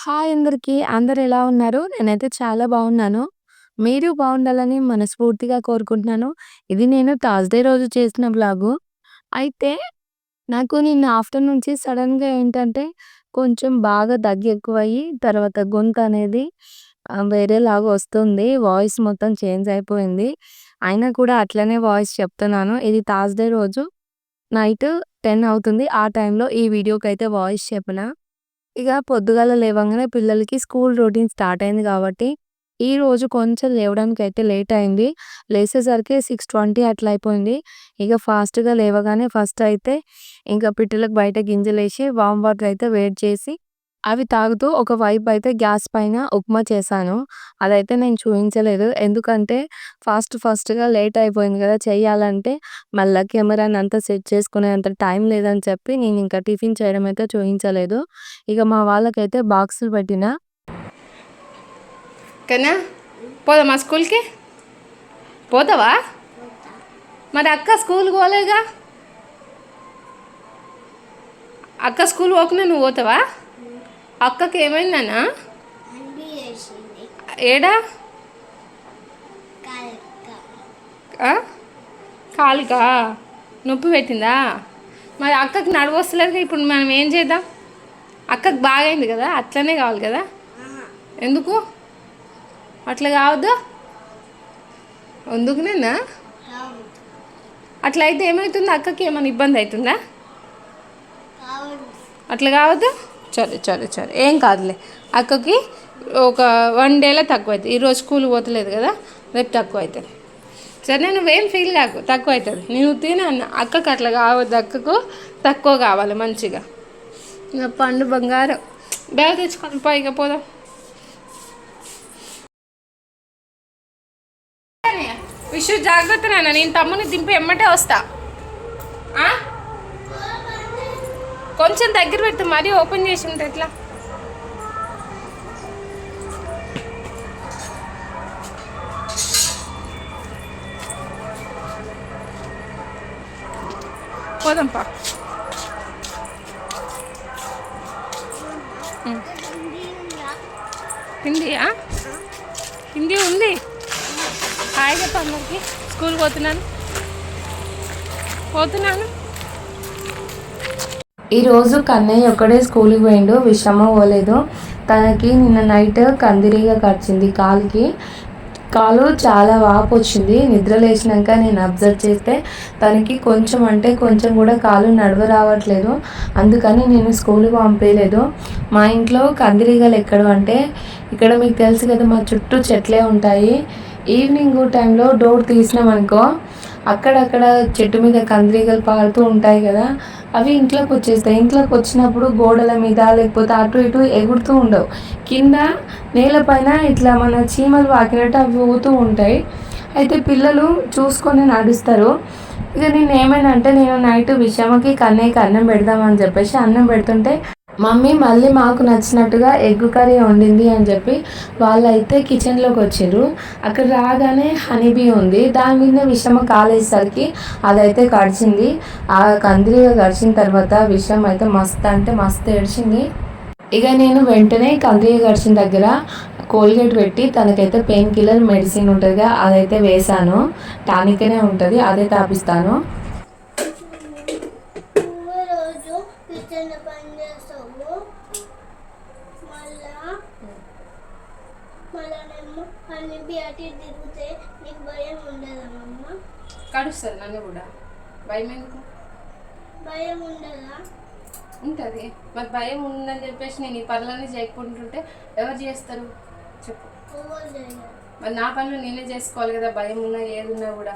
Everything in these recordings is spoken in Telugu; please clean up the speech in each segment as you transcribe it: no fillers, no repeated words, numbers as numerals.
హాయ్ అందరికీ. అందరూ ఎలా ఉన్నారు? నేనైతే చాలా బాగున్నాను. మీరు బాగుండాలని మనస్ఫూర్తిగా కోరుకుంటున్నాను. ఇది నేను థర్స్‌డే రోజు చేసిన వ్లాగు. అయితే నాకు నిన్న ఆఫ్టర్‌నూన్ నుంచి సడెన్‌గా ఏంటంటే కొంచెం బాగా దగ్గెక్కువయ్యి తర్వాత గొంతనేది వేరేలాగా వస్తుంది. వాయిస్ మొత్తం చేంజ్ అయిపోయింది. అయినా కూడా అట్లనే వాయిస్ చెప్తున్నాను. ఇది థర్స్‌డే రోజు నైట్ 10 అవుతుంది. ఆ టైంలో ఈ వీడియోకైతే వాయిస్ చెప్పిన. ఇక పొద్దుగాల లేవంగానే పిల్లలకి స్కూల్ రొటీన్ స్టార్ట్ అయింది కాబట్టి, ఈరోజు కొంచెం లేవడానికైతే లేట్ అయింది. లేసేసరికి 6:20 అట్లా అయిపోయింది. ఇక ఫాస్ట్‌గా లేవగానే ఫస్ట్ అయితే ఇంకా పిట్టలకు బయట గింజలేసి వామ్ వాటర్ అయితే వేడి చేసి అవి తాగుతూ ఒక వైపు అయితే గ్యాస్ పైన ఉప్మా చేశాను. అదైతే నేను చూయించలేదు. ఎందుకంటే ఫాస్ట్‌గా లేట్ అయిపోయింది కదా! చెయ్యాలంటే మళ్ళా కెమెరానంతా సెట్ చేసుకునేంత టైం లేదని చెప్పి నేనింక టిఫిన్ చేయడం అయితే చూయించలేదు. ఇక మా వాళ్ళకైతే బాక్సులు పెట్టినా. కన్నా పోదామా స్కూల్కి? పోతావా? మరి అక్క స్కూల్కి పోలేగా. అక్క స్కూల్ పోకుండా నువ్వు పోతావా? అక్కకి ఏమైందన్నా? ఏడా? కాలుకా నొప్పి పెట్టిందా? మరి అక్కకి నడవస్తలేదు. ఇప్పుడు మనం ఏం చేద్దాం? అక్కకి బాగైంది కదా, అట్లనే కావాలి కదా. ఎందుకు అట్లా కావద్దు? ఎందుకునేనా? అట్లా అయితే ఏమవుతుంది? అక్కకి ఏమైనా ఇబ్బంది అవుతుందా? అట్లా కావద్దు. సరే ఏం కాదులే. అక్కకి ఒక 1 డేలో తక్కువ అవుతుంది. ఈరోజు స్కూల్ పోతలేదు కదా, రేపు తక్కువ అవుతుంది. సరే నువ్వేం ఫీల్ కాకు, తక్కువ అవుతుంది. నేను తిన అన్న అక్కకి అట్లా కావద్దు. అక్కకు తక్కువ కావాలి మంచిగా. ఇంకా పండు బంగారం. బ్యాగ్ తెచ్చుకొని పైగా పోదాం. విషు జాగ్రత్త నాన్న, నేను తమ్ముని దింపి ఎమ్మటే వస్తా. కొంచెం దగ్గర పెడితే మరీ ఓపెన్ చేసి ఉంటే ఎట్లా? పోదాంపా. హిందీయా? హిందీ ఉంది. హాయ్ చెప్ప అందరికి. స్కూల్కి పోతున్నాను. ఈరోజు కన్నయ్య ఒక్కడే స్కూల్‌కి పోయిండు. విషమ పోలేదు. తనకి నిన్న నైట్ కందిరీగ కరిచింది కాలుకి. కాలు చాలా వాపు వచ్చింది. నిద్ర లేచినాక నేను అబ్జర్వ్ చేస్తే తనకి కొంచెం అంటే కొంచెం కూడా కాలు నడవ రావట్లేదు. అందుకని నేను స్కూల్‌కి పంపించలేదు. మా ఇంట్లో కందిరీగలు ఎక్కడ అంటే ఇక్కడ మీకు తెలుసు కదా, మా చుట్టూ చెట్లే ఉంటాయి. ఈవినింగ్ టైంలో డోర్ తీసినామనుకో అక్కడక్కడ చెట్టు మీద కందిరీగలు పారుతూ ఉంటాయి కదా, అవి ఇంట్లోకి వచ్చేస్తాయి. ఇంట్లోకి వచ్చినప్పుడు గోడల మీద లేకపోతే అటు ఇటు ఎగురుతూ ఉండవు. కింద నేలపైన ఇట్లా మన చీమలు వాకినట్టు అవి ఊగుతూ ఉంటాయి. అయితే పిల్లలు చూసుకొని నడుస్తారు. ఇక నేను ఏమైనా అంటే నేను నైట్ విషమకి కన్నయ్యకి అన్నం పెడదామని చెప్పేసి అన్నం పెడుతుంటే మమ్మీ మళ్ళీ మాకు నచ్చినట్టుగా ఎగ్ కర్రీ వండింది అని చెప్పి వాళ్ళైతే కిచెన్లోకి వచ్చిండ్రు. అక్కడ రాగానే హనీబీ ఉంది. దాని మీద విషమ కాలేసరికి అదైతే కడిచింది. ఆ కందిరీగా కడిచిన తర్వాత విషం అయితే మస్తు అంటే మస్తు ఏడ్చింది. ఇక నేను వెంటనే కందిరీగా కడిచిన దగ్గర కోల్గేట్ పెట్టి తనకైతే పెయిన్ కిల్లర్ మెడిసిన్ ఉంటుందిగా అదైతే వేసాను. టానిక్నే ఉంటుంది, అదే తాపిస్తాను. కడుస్తుంది నన్ను కూడా. భయం ఎందుకు? భయం ఉండదా? ఉంటుంది. మరి భయం ఉందని చెప్పేసి నేను ఈ పనులన్నీ చేయకుంటుంటే ఎవరు చేస్తారు చెప్పు? మరి నా పనులు నేనే చేసుకోవాలి కదా, భయం ఉన్నా ఏదున్నా కూడా.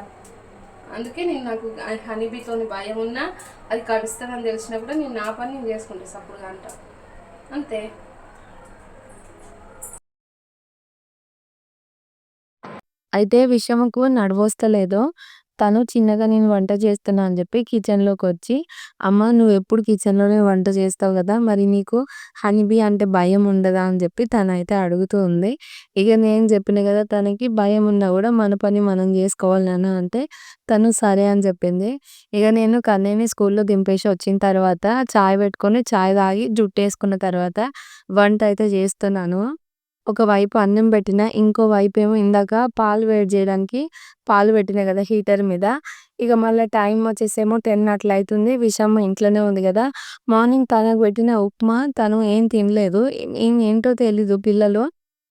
అందుకే నేను నాకు హనీబీతో భయం ఉన్నా అది కడుస్తుందని తెలిసినప్పుడు నేను నా పని నేను చేసుకుంటాను సప్పుడు గంట అంతే. అయితే విషమకు నడవస్తలేదు. తను చిన్నగా నేను వంట చేస్తున్నా అని చెప్పి కిచెన్‌లోకొచ్చి, "అమ్మ నువ్వెప్పుడు కిచెన్‌లోనే వంట చేస్తావు గదా! మరి నీకు హనీ బీ అంటే భయం ఉండదా?" అని చెప్పి తనైతే అడుగుతూ ఉంది. ఇక నేను చెప్పిన గదా! తనకి భయం ఉన్నా గూడా మన పని మనం జేసుకోవాలి నాన్న అంటే, తను సరే అని చెప్పింది. ఇక నేను కన్నయ్యని స్కూల్‌లో దింపేసి వచ్చిన తర్వాత చాయ్ పెట్టుకొని చాయ్ తాగి జుట్టేసుకున్న తర్వాత వంట అయితే చేస్తున్నాను. ఒకవైపు అన్నం పెట్టినా, ఇంకో వైపేమో ఇందాక పాలు వేడి జేయడానికి పాలు పెట్టినా గదా హీటర్ మీద. ఇగ మళ్ళా టైం వచ్చేసేమో 10 అట్లా అయితుంది. విషమ్మ ఇంట్లోనే ఉంది గదా! మార్నింగ్ తనకు పెట్టిన ఉప్మా తను ఏం తినలేదు. ఏంటో తెలీదు పిల్లలు.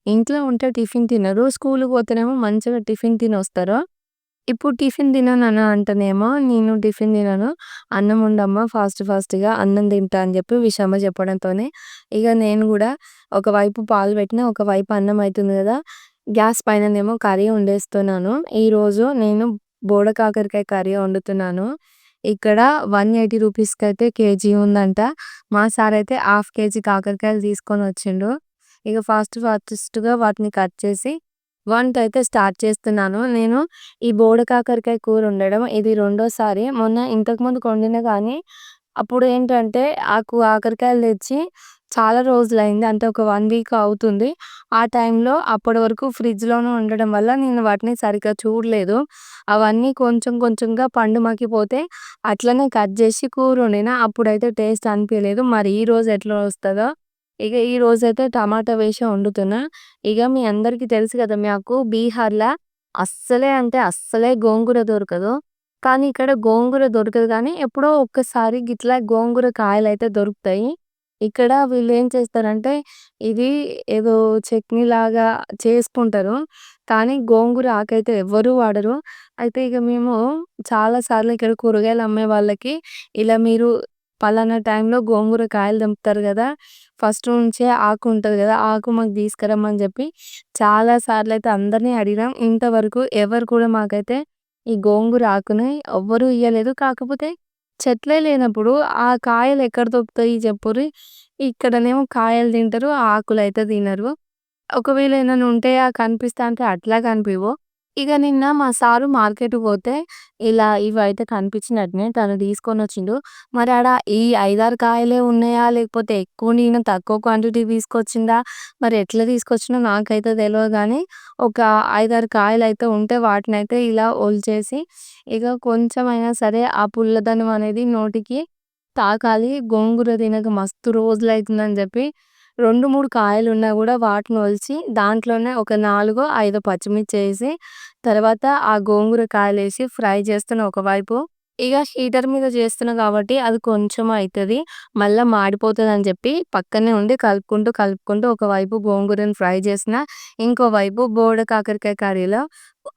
ఇంట్లో ఉంటే టిఫిన్ తినరు. స్కూలుకి పోతేనేమో మంచిగా టిఫిన్ తినొస్తారు. ఇప్పుడు టిఫిన్ తినననా అంటేనేమో, నేను టిఫిన్ తినను. అన్నం వండమ్మా ఫాస్ట్‌గా అన్నం తింటా అని చెప్పి విషమ్మ చెప్పడంతోనే, ఇగ నేను గూడా ఒకవైపు పాలు పెట్టినా, ఒకవైపు అన్నం అయితుంది గదా! గ్యాస్ పైననేమో కర్రీ వండేస్తున్నాను. ఈరోజు నేను బోడ కాకరకాయ కర్రీ వండుతున్నాను. ఇక్కడ 180 రూపీస్‌కైతే కేజీ ఉందంట. మా సారయితే హాఫ్ కేజీ కాకరకాయలు తీసుకొనొచ్చిండు. ఇగ ఫాస్ట్‌గా వాటిని కట్ చేసి వంటయితే స్టార్ట్ చేస్తున్నాను. నేను ఈ బోడ కాకరకాయ కూర వండడం ఇది రెండోసారి. మొన్న ఇంతకుముందుకు వండినా గానీ, అప్పుడు ఏంటంటే కాకరకాయలు తెచ్చి చాలా రోజులయింది. అంటే ఒక 1 వీక్ అవుతుంది. ఆ టైంలో అప్పటి వరకు ఫ్రిడ్జ్‌లోనే ఉండడం వల్ల నేను వాటిని సరిగ్గా చూడలేదు. అవన్నీ కొంచెం కొంచెంగా పండు మగ్గిపోతే అట్లనే కట్ జేసి కూర వండినా. అప్పుడైతే టేస్ట్ అనిపియలేదు. మరి ఈరోజు ఎట్లా వస్తదో ఇగ ఈరోజైతే టమాటా వేసి వండుతున్నా. ఇగ మీ అందరికీ తెలుసు గదా! మాకు బీహార్‌ల అస్సలే గోంగూర దొరకదు. కానీ ఇక్కడ గోంగూర దొరకదు గానీ, ఎప్పుడో ఒక్కసారి గిట్లా గోంగూర కాయలైతే దొరుకుతాయి. ఇక్కడ వీళ్ళేం చేస్తారంటే, ఇది ఏదో చట్నీలాగా చేసుకుంటారు. కానీ గోంగూర ఆకైతే ఎవ్వరూ వాడరు. అయితే ఇగ మేము చాలా సార్లు ఇక్కడ కూరగాయలు అమ్మే వాళ్ళకి ఇలా మీరు పలానా టైంలో గోంగూర కాయలు తెంపుతారు గదా! ఫస్ట్ నుంచే ఆకు ఉంటది గదా! ఆకు మాకు తీసుకురమ్మని జెప్పి చాలా సార్లయితే అందరిని అడిగినాం. ఇంతవరకు ఎవరు కూడా మాకైతే ఈ గోంగూర ఆకుని ఎవ్వరు ఇయ్యలేదు. కాకపోతే చెట్లే లేనప్పుడు ఆ కాయలు ఎక్కడ దొరుకుతాయి చెప్పుర్రి. ఇక్కడనేమో కాయలు తింటరు. ఆకులైతే తినరు. ఒకవేళ ఏమన్నా ఉంటయా కనిపిస్తా అంటే అట్లా కనిపియవు. ఇగ నిన్న మా సారు మార్కెట్‌కి పోతే ఇలా ఇవైతే కనిపించినట్నే తను తీసుకొనొచ్చిండు. మరి ఆడ ఈ 5, 6 కాయలే ఉన్నాయా? లేకపోతే ఎక్కువ నేను తక్కువ క్వాంటిటీ తీసుకొచ్చిండా? మరి ఎట్లా తీసుకొచ్చినో నాకైతే తెలవదు గానీ, ఒక 5, 6 కాయలైతే ఉంటే వాటినైతే ఇలా ఒలిచేసి, ఇగ కొంచెమైనా సరే ఆ పుల్లదనం అనేది నోటికి తాకాలి. గోంగూర తినక మస్తు రోజులైతుందని జెప్పి 2, 3 కాయలున్నా గూడా వాటిని ఒలిచి దాంట్లోనే ఒక 4, 5 పచ్చిమిర్చేసి, తర్వాత ఆ గోంగూర కాయలేసి ఫ్రై చేస్తున్నా ఒకవైపు. ఇగ హీటర్ మీద చేస్తున్నా గాబట్టి అది కొంచెం అయితది. మళ్ళా మాడిపోతదని జెప్పి పక్కనే ఉండి కలుపుకుంటూ ఒకవైపు గోంగూరని ఫ్రై చేసిన. ఇంకోవైపు బోడ కాకరకాయ కర్రీలో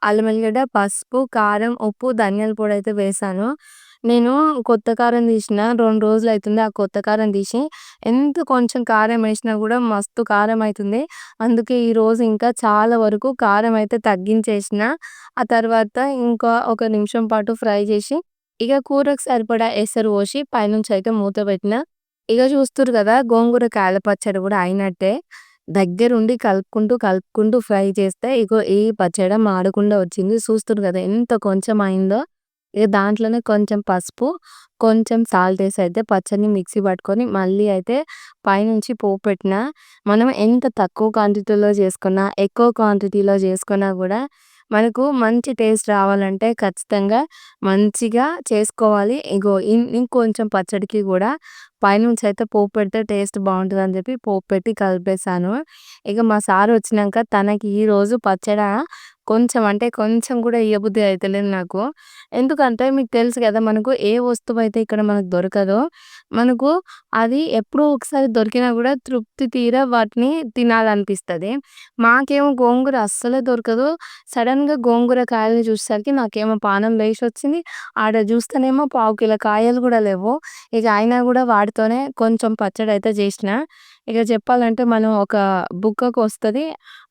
అల్లం ఎల్లిగడ్డ, పసుపు, కారం, ఉప్పు, ధనియాల పొడైతే వేశాను. నేను కొత్త కారం తీసిన 2 రోజులైతుంది. ఆ కొత్త కారం తీసి ఎంత కొంచెం కారం ఏసినా గూడా మస్తు కారం అయితుంది. అందుకే ఈరోజు ఇంకా చాలా వరకు కారం అయితే తగ్గించేసిన. ఆ తర్వాత ఇంకా ఒక నిమిషం పాటు ఫ్రై చేసి, ఇగ కూరకు సరిపడా ఎసరు పోసి పైనుంచయితే మూత పెట్టిన. ఇగ చూస్తుర్రు గదా! గోంగూర కాయల పచ్చడి గూడా అయినట్టే. దగ్గరుండి కలుపుకుంటూ ఫ్రై చేస్తే ఇగో ఈ పచ్చడ మాడకుండా వచ్చింది. చూస్తుర్రు గదా! ఎంత కొంచెం అయిందో. ఇగ దాంట్లోనే కొంచెం పసుపు, కొంచెం సాల్ట్ ఏసి అయితే పచ్చడిని మిక్సీ పట్టుకొని మళ్ళీ అయితే పైనుంచి పోపు పెట్టిన. మనం ఎంత తక్కువ క్వాంటిటీలో చేసుకున్నా, ఎక్కువ క్వాంటిటీలో చేసుకున్నా గూడా మనకు మంచి టేస్ట్ రావాలంటే ఖచ్చితంగా మంచిగా చేసుకోవాలి. ఇగో ఇంకొంచెం పచ్చడికి గూడా పైనుంచయితే పోపు పెడితే టేస్ట్ బావుంటదని జెప్పి పోపు పెట్టి కలిపేసాను. ఇగ మా సార్ వచ్చినంక తనకి ఈరోజు పచ్చడ కొంచెం అంటే కొంచెం గూడా ఇయ్యబుద్ధి అయితలేదు నాకు. ఎందుకంటే మీకు తెలుసు గదా! మనకు ఏ వస్తువైతే ఇక్కడ మనకు దొరకదో, మనకు అది ఎప్పుడో ఒకసారి దొరికినా గూడా తృప్తి తీర వాటిని తినాలనిపిస్తది. మాకేమో గోంగూర అస్సలే దొరకదు. సడెన్‌గా గోంగూర కాయల్ని చూసేసరికి నాకేమో పానం లేసొచ్చింది. ఆడ చూస్తేనేమో పావు కిలో కాయలు గూడా లెవ్వు. ఇగ అయినా గూడా వాటితోనే కొంచెం పచ్చడైతే జేసిన. ఇగ చెప్పాలంటే మనం ఒక బుక్కకొస్తది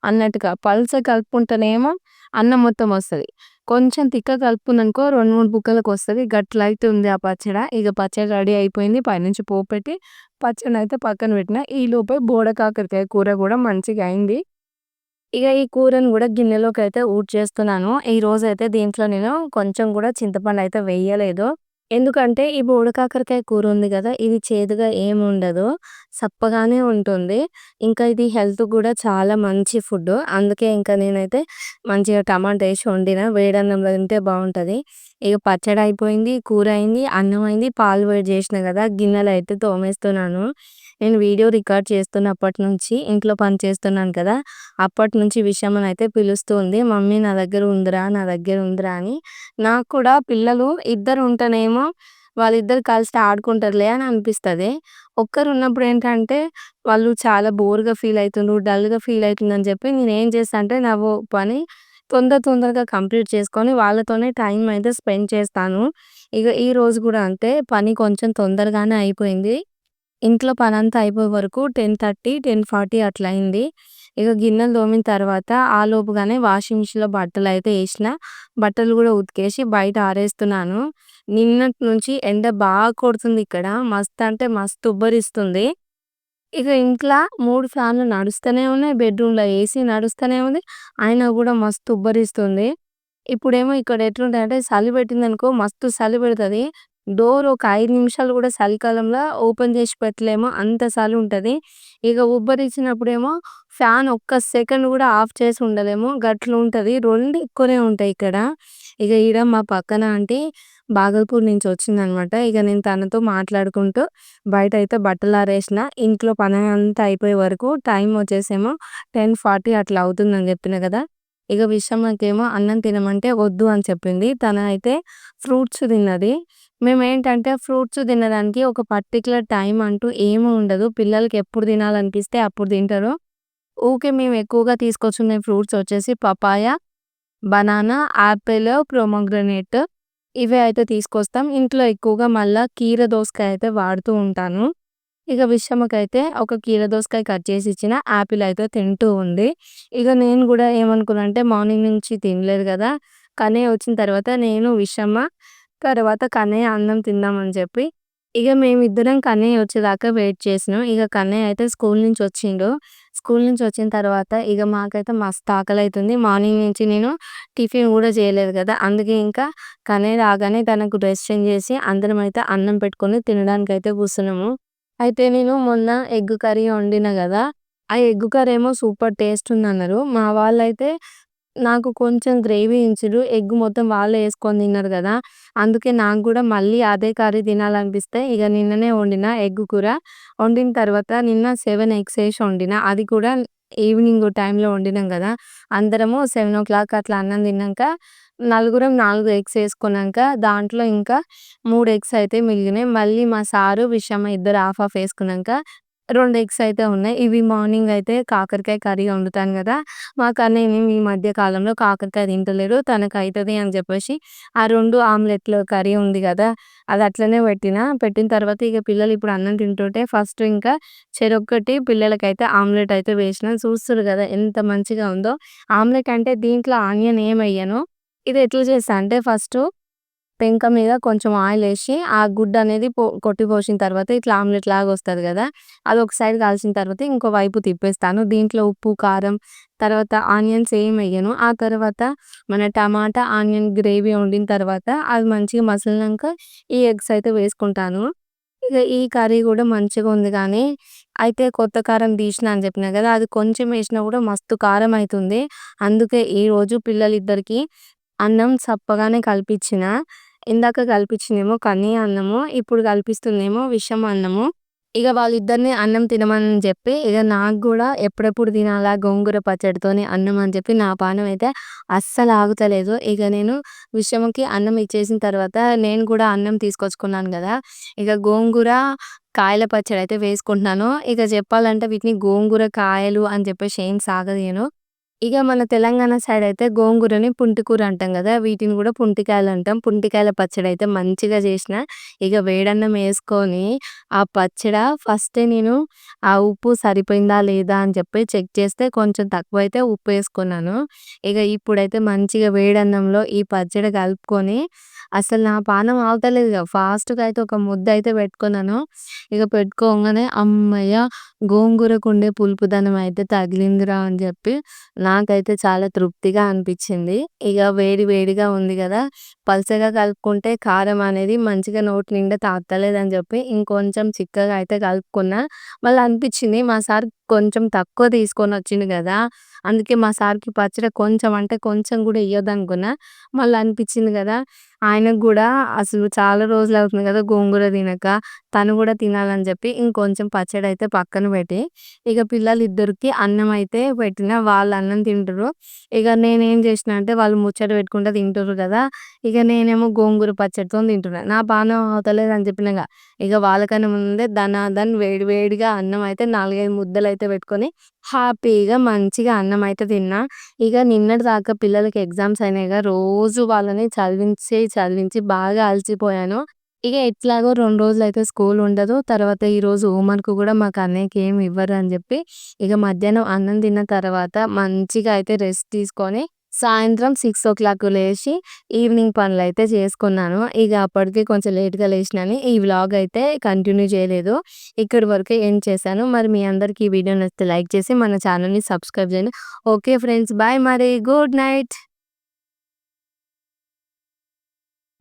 అన్నట్టుగా. పల్చగా కలుపుకుంటేనేమో అన్నం మొత్తం వస్తది. కొంచెం తిక్కగా కలుపుకున్నామనుకో 2, 3 బుక్కలకొస్తది. గట్లయితే ఉంది ఆ పచ్చడ. ఇగ పచ్చడి రెడీ అయిపోయింది. పైనుంచి పోపు పెట్టి పచ్చడినయితే పక్కన పెట్టిన. ఈలోపే బోడ కాకరకాయ కూర గూడా మంచిగా అయింది. ఇక ఈ కూరని కూడా గిన్నెలోకైతే ఊడ్చేస్తున్నాను. ఈరోజైతే దీంట్లో నేను కొంచెం కూడా చింతపండయితే వెయ్యలేదు. ఎందుకంటే ఈ బోడ కాకరకాయ కూర ఉంది గదా! ఇది చేదుగా ఏముండదు. సప్పగానే ఉంటుంది. ఇంకా ఇది హెల్త్‌కి గూడా చాలా మంచి ఫుడ్డు. అందుకే ఇంకా నేనైతే మంచిగా టమాటా ఏసి వండిన. వేడన్నంలో తింటే బావుంటది. ఇక పచ్చడయిపోయింది, కూర అయింది, అన్నం అయింది, పాలు వేడి జేసినా గదా! గిన్నెలయితే తోమేస్తున్నాను. నేను వీడియో రికార్డ్ చేస్తున్నప్పటి నుంచి ఇంట్లో పని చేస్తున్నాను కదా! అప్పటినుంచి విషమనైతే పిలుస్తూ ఉంది. "మమ్మీ నా దగ్గర ఉందిరా, నా దగ్గర ఉందిరా" అని. నాకు కూడా పిల్లలు ఇద్దరు ఉంటేనేమో వాళ్ళిద్దరు కలిసి ఆడుకుంటారులే అని అనిపిస్తది. ఒక్కరున్నప్పుడేంటంటే వాళ్ళు చాలా బోర్‌గా ఫీల్ అయితుండ్రు, డల్‌గా ఫీల్ అయితుందని చెప్పి నేనేం చేస్తా అంటే నా పని తొందరగా కంప్లీట్ చేసుకొని వాళ్ళతోనే టైం అయితే స్పెండ్ చేస్తాను. ఇగ ఈరోజు గూడా అంతే పని కొంచెం తొందరగానే అయిపోయింది. ఇంట్లో పనంతా అయిపోయే వరకు 10:30, 10:40 అట్లా అయింది. ఇక గిన్నెలు తోమిన తర్వాత ఆలోపుగానే వాషింగ్ మిషన్‌లో బట్టలయితే ఏసిన. బట్టలు గూడా ఉతికేసి బయట ఆరేస్తున్నాను. నిన్నటి నుంచి ఎండ బాగా కొడుతుంది ఇక్కడ. మస్త్ అంటే మస్తు ఉబ్బరిస్తుంది. ఇక ఇంట్ల 3 ఫ్యాన్లు నడుస్తూనే ఉన్నాయి. బెడ్‌రూమ్‌లో ఏసీ నడుస్తూనే ఉంది. అయినా గూడా మస్తు ఉబ్బరిస్తుంది. ఇప్పుడేమో ఇక్కడ ఎట్లుంటదంటే చలి పెట్టిందనుకో మస్తు చలి పెడతది. డోర్ ఒక 5 నిమిషాలు గూడా చలికాలంలో ఓపెన్ జేసి పెట్టలేము. అంత చలి ఉంటది. ఇక ఉబ్బరించినప్పుడేమో ఫ్యాన్ ఒక్క సెకండ్ గూడా ఆఫ్ చేసి ఉండలేము. గట్లుంటది. 2 ఎక్కువనే ఉంటాయి ఇక్కడ. ఇక ఈడ మా పక్కన ఆంటీ బాగల్పూర్ నుంచి వచ్చిందనమాట. ఇక నేను తనతో మాట్లాడుకుంటూ బయటైతే బట్టలారేసిన. ఇంట్లో పనంతా అయిపోయే వరకు టైం వచ్చేసేమో 10:40 అట్లా అవుతుందని జెప్పిన గదా! ఇక విషమకేమో అన్నం తినమంటే వద్దు అని చెప్పింది. తనైతే ఫ్రూట్స్ తిన్నది. మేమేంటంటే ఫ్రూట్స్ తినడానికి ఒక పర్టిక్యులర్ టైం అంటూ ఏమి ఉండదు. పిల్లలకి ఎప్పుడు తినాలనిపిస్తే అప్పుడు తింటారు. ఊకే మేము ఎక్కువగా తీసుకొచ్చుకునే ఫ్రూట్స్ వచ్చేసి పపాయ, బనానా, యాపిల్, ప్రొమోగ్రానేట్ ఇవే అయితే తీసుకొస్తాం. ఇంట్లో ఎక్కువగా మళ్ళా కీర దోసకాయ అయితే వాడుతూ ఉంటాను. ఇక విషమకైతే ఒక కీర దోసకాయ కట్ చేసి ఇచ్చిన. యాపిల్ అయితే తింటూ ఉంది. ఇక నేను గూడా ఏమనుకున్నా అంటే మార్నింగ్ నుంచి తినలేదు గదా! కన్నయ్య వచ్చిన తర్వాత నేను, విషమ తర్వాత కన్నయ్య అన్నం తిందామని చెప్పి ఇక మేమిద్దరం కన్నయ్య వచ్చేదాకా వెయిట్ చేసినాం. ఇక కన్నయ్య అయితే స్కూల్ నుంచి వచ్చిండు. స్కూల్ నుంచి వచ్చిన తర్వాత ఇక మాకైతే మస్తు ఆకలైతుంది. మార్నింగ్ నుంచి నేను టిఫిన్ గూడా చేయలేదు గదా! అందుకే ఇంకా కన్నయ్య రాగానే తనకు డ్రెస్ చేంజ్ చేసి అందరం అయితే అన్నం పెట్టుకొని తినడానికైతే కూర్చున్నాము. అయితే నేను మొన్న ఎగ్ కర్రీ వండిన గదా! ఆ ఎగ్ కర్రీ ఏమో సూపర్ టేస్ట్ ఉందన్నారు. మా వాళ్ళైతే నాకు కొంచెం గ్రేవీ ఉంచిర్రు. ఎగ్ మొత్తం వాళ్ళే యేసుకొని తిన్నారు గదా! అందుకే నాకు గూడా మళ్ళీ అదే కర్రీ తినాలనిపిస్తే ఇగ నిన్ననే వండిన ఎగ్ కూర. వండిన తర్వాత నిన్న 7 ఎగ్స్ ఏసి వండిన. అది కూడా ఈవినింగ్ టైంలో వండినాం గదా! అందరము 7:00 అట్లా అన్నం తిన్నాంక నలుగురం 4 ఎగ్స్ యేసుకున్నాంక దాంట్లో ఇంకా 3 ఎగ్స్ అయితే మిగిలినాయి. మళ్ళీ మా సారు, విషమ ఇద్దరు హాఫ్ హాఫ్ యేసుకున్నాంక 2 ఎగ్స్ అయితే ఉన్నాయి. ఇవి మార్నింగ్ అయితే కాకరకాయ కర్రీ వండుతాను గదా! మా కన్నయ్యనేమో ఈ మధ్య కాలంలో కాకరకాయ తింటలేడు. తనకయితది అని జెప్పేసి ఆ 2 ఆమ్లెట్‌లు కర్రీ ఉంది గదా! అది అట్లనే పెట్టిన. పెట్టిన తర్వాత ఇగ పిల్లలు ఇప్పుడు అన్నం తింటుంటే ఫస్ట్ ఇంకా చెరొక్కటి పిల్లలకైతే ఆమ్లెట్ అయితే వేసిన. చూస్తుర్రు గదా! ఎంత మంచిగా ఉందో. ఆమ్లెట్ అంటే దీంట్లో ఆనియన్ ఏమెయ్యను. ఇది ఎట్లా చేస్తా అంటే ఫస్టు పెంక మీద కొంచెం ఆయిలేసి, ఆ గుడ్డనేది కొట్టి పోసిన తర్వాత ఇట్లా ఆమ్లెట్ లాగా వస్తది గదా! అదొక సైడ్ కాల్చిన తర్వాత ఇంకో వైపు తిప్పేస్తాను. దీంట్లో ఉప్పు, కారం తర్వాత ఆనియన్స్ ఏమెయ్యను. ఆ తర్వాత మన టమాటా, ఆనియన్ గ్రేవీ వండిన తర్వాత అది మంచిగా మసిలినంక ఈ ఎగ్స్ అయితే వేసుకుంటాను. ఇగ ఈ కర్రీ గూడా మంచిగా ఉంది గానీ, అయితే కొత్త కారం తీసిన అని చెప్పినా గదా! అది కొంచెం ఏసినా గూడా మస్తు కారం అయితుంది. అందుకే ఈరోజు పిల్లలిద్దరికీ అన్నం సప్పగానే కల్పించిన. ఇందాక కల్పించిందేమో కన్నయ్య అన్నము. ఇప్పుడు కల్పిస్తుందేమో విషం అన్నము. ఇగ వాళ్ళిద్దరిని అన్నం తినమని జెప్పి, ఇగ నాకు గూడా ఎప్పుడెప్పుడు తినాలా గోంగూర పచ్చడితోని అన్నం అని చెప్పి నా పానం అయితే అస్సలు ఆగుతలేదు. ఇగ నేను విషంకి అన్నం ఇచ్చేసిన తర్వాత నేను కూడా అన్నం తీసుకొచ్చుకున్నాను గదా! ఇగ గోంగూర కాయల పచ్చడైతే వేసుకుంటున్నాను. ఇక చెప్పాలంటే వీటిని గోంగూర కాయలు అని చెప్పేసి ఏం సాగదీయను. ఇగ మన తెలంగాణ సైడ్ అయితే గోంగూరని పుంటికూర అంటాం గదా! వీటిని గూడా పుంటికాయలంటాం. పుంటికాయల పచ్చడైతే మంచిగా జేసిన. ఇగ వేడన్నం యేసుకొని ఆ పచ్చడ ఫస్టే నేను ఆ ఉప్పు సరిపోయిందా లేదా అని చెప్పి చెక్ చేస్తే కొంచెం తక్కువైతే ఉప్పేసుకున్నాను. ఇగ ఇప్పుడైతే మంచిగా వేడన్నంలో ఈ పచ్చడి కలుపుకొని అసలు నా పానం ఆగుతలేదు ఇగ. ఫాస్ట్‌గా అయితే ఒక ముద్దయితే పెట్టుకున్నాను. ఇగ పెట్టుకోంగానే హమ్మయ్య! గోంగూరకుండే పులుపుదనం అయితే తగిలిందిరా అని జెప్పి నాకైతే చాలా తృప్తిగా అనిపిచ్చింది. ఇగ వేడి వేడిగా ఉంది గదా! పల్చగా కలుపుకుంటే కారం అనేది మంచిగా నోటి నిండా తాకుతలేదని జెప్పి ఇంకొంచెం చిక్కగా అయితే కలుపుకున్నా. మళ్ళీ అనిపిచ్చింది మా సార్ కొంచెం తక్కువ తీసుకొనొచ్చిండు గదా! అందుకే మా సార్‌కి పచ్చడి కొంచెం అంటే కొంచెం గూడా ఇయ్యొద్దనుకున్నా. మళ్ళీ అనిపిచ్చింది గదా! ఆయనకు గూడా అసలు చాలా రోజులవుతుంది గదా! గోంగూర తినక. తను గూడా తినాలని జెప్పి ఇంకొంచెం పచ్చడైతే పక్కన పెట్టి, ఇగ పిల్లలిద్దరికి అన్నమైతే పెట్టిన. వాళ్ళు అన్నం తింటుర్రు. ఇగ నేనేం జేసినా అంటే వాళ్ళు ముచ్చట పెట్టుకుంటా తింటుర్రు గదా! ఇగ నేనేమో గోంగూర పచ్చడితోని తింటున్నా. నా పానం అవతలేదని చెప్పినగా. ఇగ వాళ్ళకన్నా ముందే ధనాధన్ వేడి వేడిగా అన్నం అయితే 4, 5 ముద్దలైతే పెట్టుకొని హ్యాపీగా మంచిగా అన్నమైతే తిన్నా. ఇగ నిన్నటి దాకా పిల్లలకి ఎగ్జామ్స్ అయినాయిగా రోజు వాళ్ళని చదివించి బాగా అలసిపోయాను. ఇగ ఎట్లాగో 2 రోజులైతే స్కూల్ ఉండదు. తర్వాత ఈరోజు హోంవర్క్ గూడా మాకు అన్నయ్యకి ఏమి ఇవ్వరు అని జెప్పి, ఇగ మధ్యాహ్నం అన్నం తిన్న తర్వాత మంచిగా అయితే రెస్ట్ తీసుకొని, సాయంత్రం 6:00 లేసి ఈవినింగ్ పనులైతే చేసుకున్నాను. ఇగ అప్పటికి కొంచెం లేట్‌గా లేసినాని ఈ వ్లాగ్ అయితే కంటిన్యూ చేయలేదు. ఇక్కడి వరకే ఎండ్ చేశాను. మరి మీ అందరికి ఈ వీడియో నచ్చితే లైక్ చేసి మన ఛానెల్‌ని సబ్స్క్రైబ్ చేయండి. ఓకే ఫ్రెండ్స్, బాయ్ మరి. Good night.